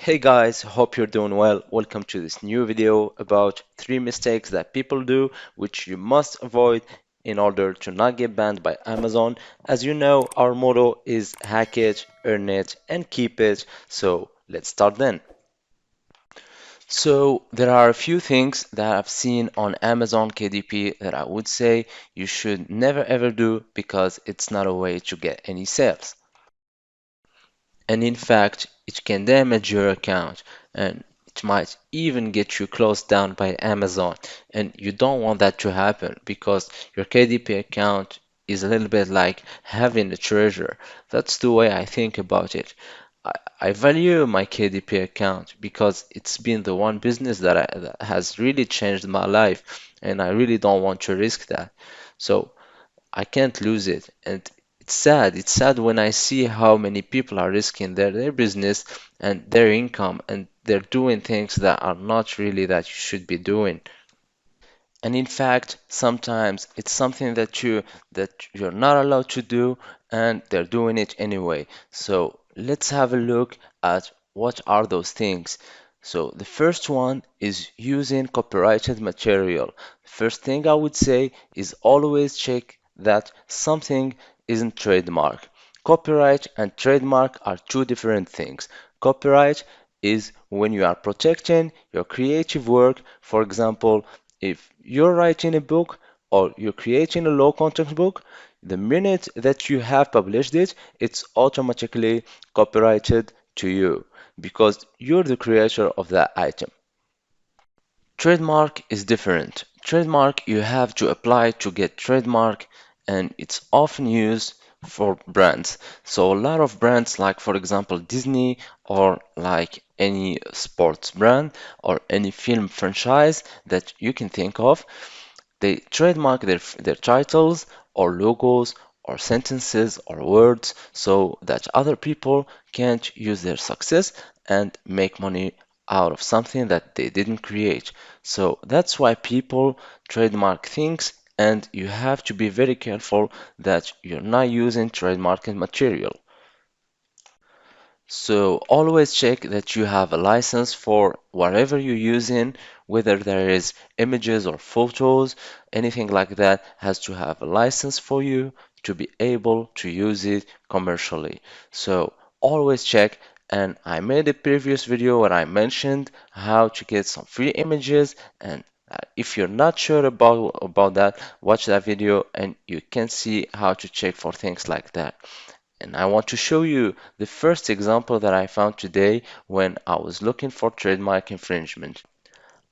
Hey guys, hope you're doing well. Welcome to this new video about 3 mistakes that people do which you must avoid in order to not get banned by Amazon. As you know, our motto is hack it, earn it, and keep it. So let's start then. So there are a few things that I've seen on Amazon KDP that I would say you should never ever do because it's not a way to get any sales. And in fact, it can damage your account and it might even get you closed down by Amazon. And you don't want that to happen because your KDP account is a little bit like having a treasure. That's the way I think about it. I, I value my KDP account because it's been the one business that has really changed my life, and I really don't want to risk that. So I can't lose it. And it's sad. It's sad when I see how many people are risking their business and their income and they're doing things that are not really that you should be doing. And in fact, sometimes it's something that you're not allowed to do and they're doing it anyway. So let's have a look at what are those things. So the first one is using copyrighted material. First thing I would say is always check that something isn't trademark. Copyright and trademark are two different things. Copyright is when you are protecting your creative work. For example, if you're writing a book or you're creating a low content book, the minute that you have published it, it's automatically copyrighted to you because you're the creator of that item. Trademark is different. Trademark you have to apply to get trademark and it's often used for brands. So a lot of brands like for example Disney or like any sports brand or any film franchise that you can think of, they trademark their titles or logos or sentences or words so that other people can't use their success and make money out of something that they didn't create. So that's why people trademark things, and you have to be very careful that you're not using trademarked material. So always check that you have a license for whatever you're using, whether there is images or photos, anything like that has to have a license for you to be able to use it commercially. So always check. And I made a previous video where I mentioned how to get some free images. And if you're not sure about that, watch that video and you can see how to check for things like that. And I want to show you the first example that I found today when I was looking for trademark infringement.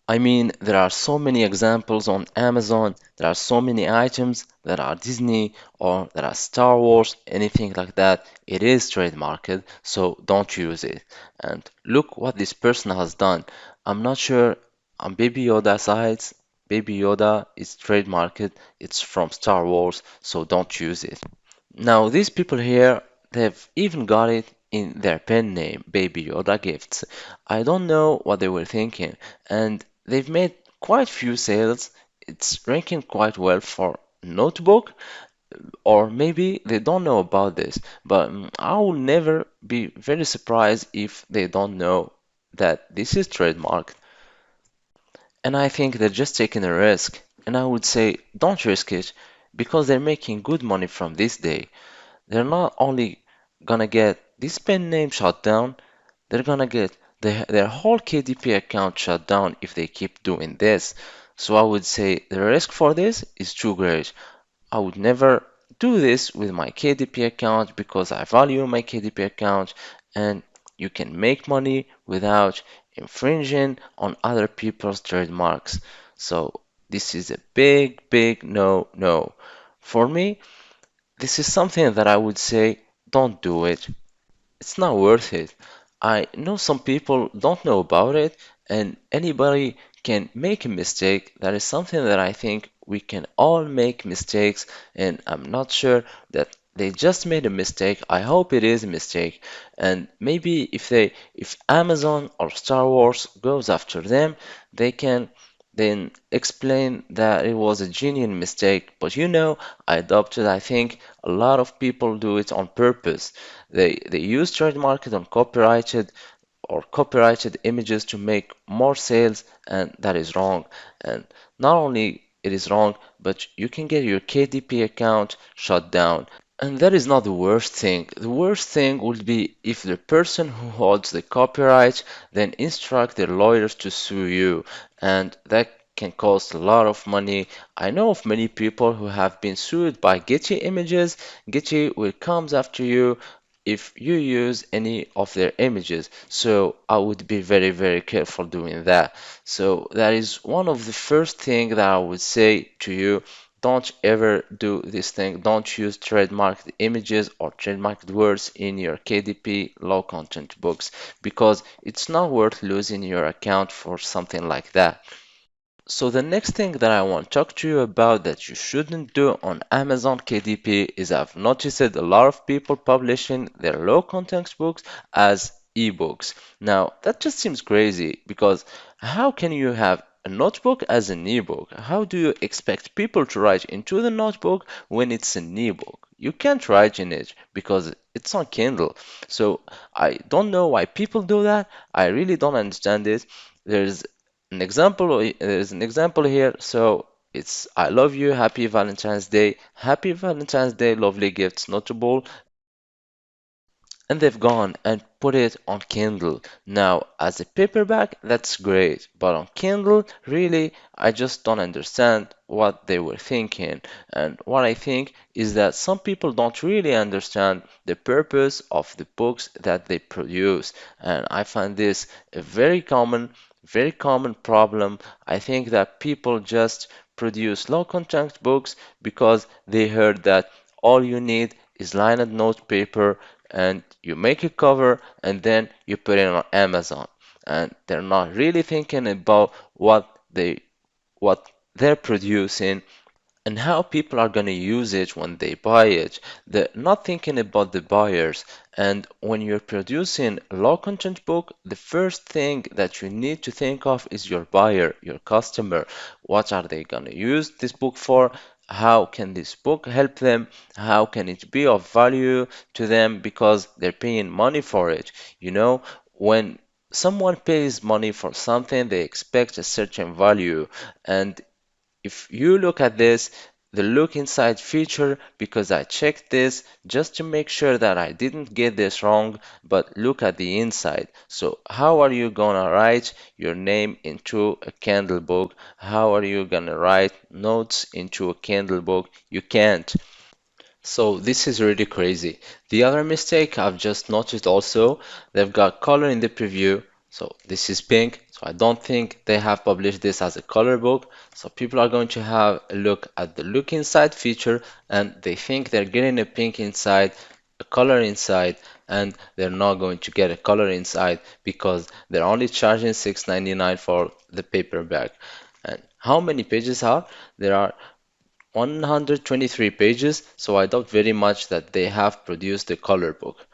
I mean, there are so many examples on Amazon, there are so many items that are Disney or that are Star Wars, anything like that. It is trademarked, so don't use it. And look what this person has done. I'm not sure on Baby Yoda sides, Baby Yoda is trademarked, it's from Star Wars, so don't use it. Now, these people here, they've even got it in their pen name, Baby Yoda Gifts. I don't know what they were thinking, and they've made quite few sales. It's ranking quite well for notebook, or maybe they don't know about this, but I will never be very surprised if they don't know that this is trademarked. And I think they're just taking a risk. And I would say, don't risk it because they're making good money from this day. They're not only gonna get this pen name shut down, they're gonna get their whole KDP account shut down if they keep doing this. So I would say the risk for this is too great. I would never do this with my KDP account because I value my KDP account and you can make money without infringing on other people's trademarks. So this is a big, big no, no. For me, this is something that I would say don't do it. It's not worth it. I know some people don't know about it, and anybody can make a mistake. That is something that I think we can all make mistakes, and I'm not sure that they just made a mistake. I hope it is a mistake. And maybe if Amazon or Star Wars goes after them, they can then explain that it was a genuine mistake. But I adopted, I think a lot of people do it on purpose. They use trademarked and copyrighted or copyrighted images to make more sales, and that is wrong. And not only it is wrong, but you can get your KDP account shut down. And that is not the worst thing. The worst thing would be if the person who holds the copyright then instruct their lawyers to sue you, and that can cost a lot of money. I know of many people who have been sued by Getty Images. Getty will comes after you if you use any of their images. So I would be very, very careful doing that. So that is one of the first thing that I would say to you. Don't ever do this thing. Don't use trademarked images or trademarked words in your KDP low content books because it's not worth losing your account for something like that. So the next thing that I want to talk to you about that you shouldn't do on Amazon KDP is I've noticed a lot of people publishing their low content books as ebooks. Now that just seems crazy because how can you have a notebook as an ebook? How do you expect people to write into the notebook when it's an ebook? You can't write in it because it's on Kindle. So I don't know why people do that. I really don't understand it. There's there's an example here. So it's I love you, happy Valentine's Day. Happy Valentine's Day, lovely gifts, notable, and they've gone and put it on Kindle. Now, as a paperback, that's great, but on Kindle, really, I just don't understand what they were thinking. And what I think is that some people don't really understand the purpose of the books that they produce. And I find this a very common problem. I think that people just produce low content books because they heard that all you need is lined note paper and you make a cover and then you put it on Amazon. And they're not really thinking about what they're producing and how people are going to use it when they buy it. They're not thinking about the buyers. And when you're producing a low content book, the first thing that you need to think of is your buyer, your customer. What are they going to use this book for? How can this book help them? How can it be of value to them because they're paying money for it? You know, when someone pays money for something, they expect a certain value. And if you look at this, the look inside feature, because I checked this just to make sure that I didn't get this wrong, but look at the inside. So how are you gonna write your name into a Kindle book? How are you gonna write notes into a Kindle book? You can't. So this is really crazy. The other mistake I've just noticed also, they've got color in the preview. So this is pink. So I don't think they have published this as a color book. So people are going to have a look at the look inside feature and they think they're getting a pink inside, a color inside, and they're not going to get a color inside because they're only charging $6.99 for the paperback. And how many pages are? There are 123 pages, so I doubt very much that they have produced a color book.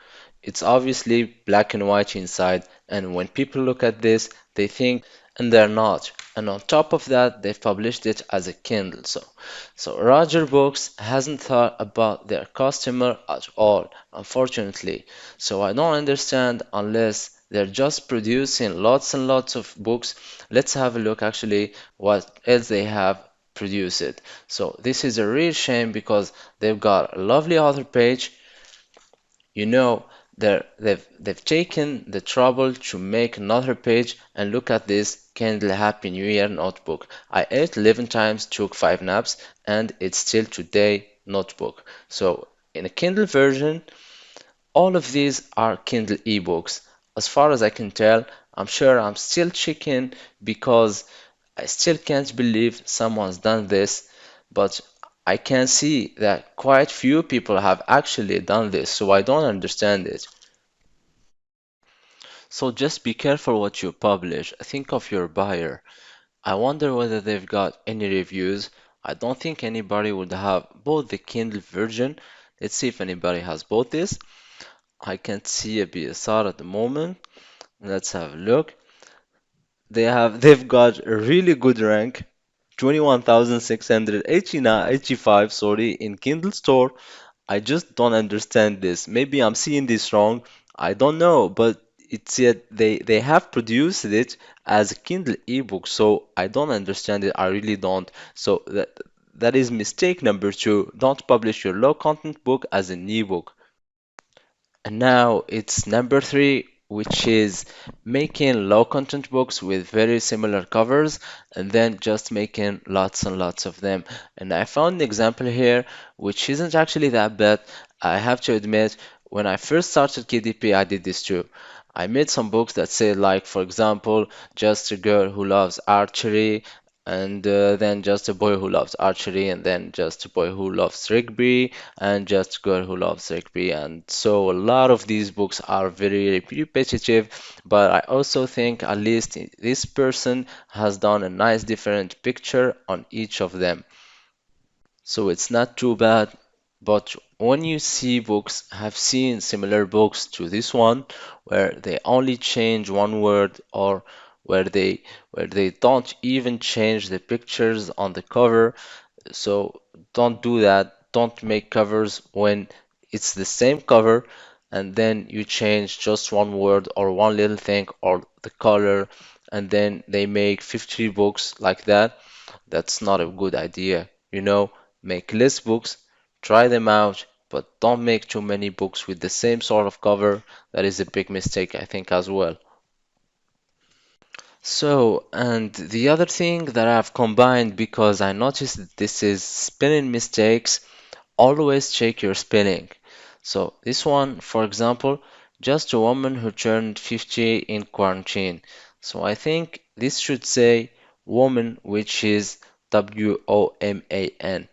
It's obviously black and white inside, and when people look at this, they think, and they're not. And on top of that, they've published it as a Kindle. So Roger Books hasn't thought about their customer at all, unfortunately. So I don't understand unless they're just producing lots and lots of books. Let's have a look actually what else they have produced. So this is a real shame because they've got a lovely author page. You know, they've taken the trouble to make another page and look at this Kindle Happy New Year notebook. I ate 11 times, took 5 naps, and it's still today notebook. So in a Kindle version, all of these are Kindle ebooks. As far as I can tell, I'm sure I'm still checking because I still can't believe someone's done this, but I can see that quite few people have actually done this, so I don't understand it. So just be careful what you publish. Think of your buyer. I wonder whether they've got any reviews. I don't think anybody would have bought the Kindle version. Let's see if anybody has bought this. I can't see a BSR at the moment. Let's have a look. They've got a really good rank, 21,685, sorry, in Kindle Store. I just don't understand this. Maybe I'm seeing this wrong. I don't know, but it's yet they have produced it as a Kindle ebook, so I don't understand it. I really don't. So that is mistake number two. Don't publish your low content book as an ebook. And now it's number three, which is making low content books with very similar covers and then just making lots and lots of them. And I found an example here, which isn't actually that bad. I have to admit, when I first started KDP, I did this too. I made some books that say, like, for example, just a girl who loves archery, and then just a boy who loves archery, and then just a boy who loves rugby, and just a girl who loves rugby. And so a lot of these books are very repetitive, but I also think at least this person has done a nice different picture on each of them. So it's not too bad. But when you see books, have seen similar books to this one, where they only change one word or where they don't even change the pictures on the cover, so don't do that. Don't make covers when it's the same cover and then you change just one word or one little thing or the color and then they make 50 books like that. That's not a good idea. Make less books, try them out, but don't make too many books with the same sort of cover. That is a big mistake, I think, as well. So, and the other thing that I've combined because I noticed that this is spelling mistakes, always check your spelling. So, this one, for example, just a woman who turned 50 in quarantine. So, I think this should say woman, which is WOMAN,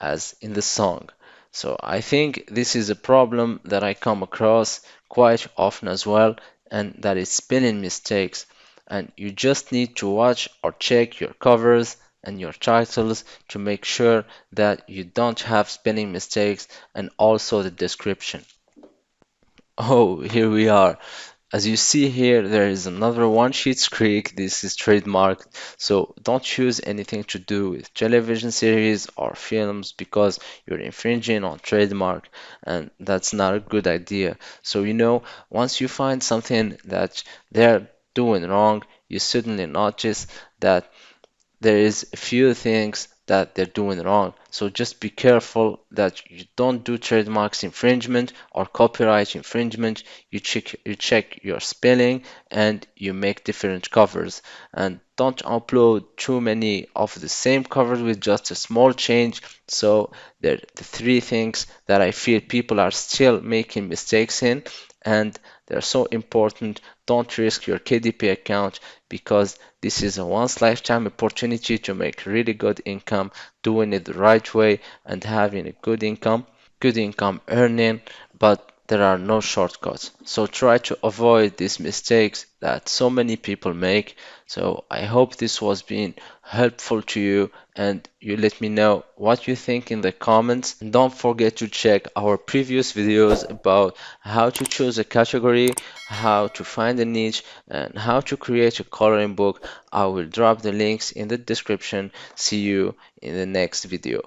as in the song. So, I think this is a problem that I come across quite often as well, and that is spelling mistakes, and you just need to watch or check your covers and your titles to make sure that you don't have spelling mistakes and also the description. Oh, here we are. As you see here, there is another one sheet creek. This is trademarked, so don't choose anything to do with television series or films because you're infringing on trademark, and that's not a good idea. So, once you find something that they're doing wrong, you suddenly notice that there is a few things that they're doing wrong. So just be careful that you don't do trademarks infringement or copyright infringement. You check your spelling and you make different covers. And don't upload too many of the same covers with just a small change. So they're the three things that I feel people are still making mistakes in, and they're so important. Don't risk your KDP account because this is a once lifetime opportunity to make really good income doing it the right way and having a good income earning, but there are no shortcuts. So try to avoid these mistakes that so many people make. So I hope this was being helpful to you and you let me know what you think in the comments. And don't forget to check our previous videos about how to choose a category, how to find a niche, and how to create a coloring book. I will drop the links in the description. See you in the next video.